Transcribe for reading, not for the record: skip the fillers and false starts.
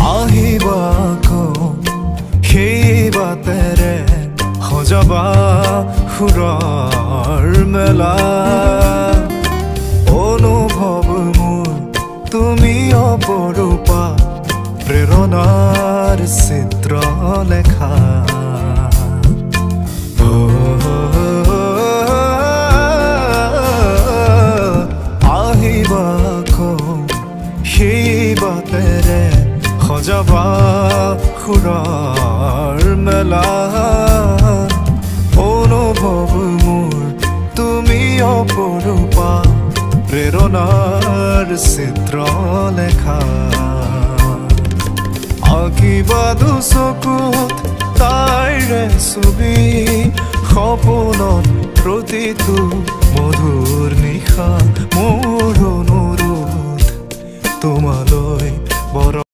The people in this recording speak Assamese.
আহিবা সেই বাটেৰে সজাবা সুৰৰ মেলা অনুভৱ মোৰ তুমি অপৰূপা প্ৰেৰণাৰ চিত্ৰ লেখা আহিবা সেই বাটেৰে সজাবা সুৰৰ মেলা অনুভৱ মোৰ তুমি অপৰূপা প্ৰেৰণাৰ চিত্ৰ লেখা আঁকিবা দুচকুত তাইৰে ছবি সপোনত প্ৰতিটো মধুৰ নিশা মোৰ অনুৰোধ তোমালৈ বৰ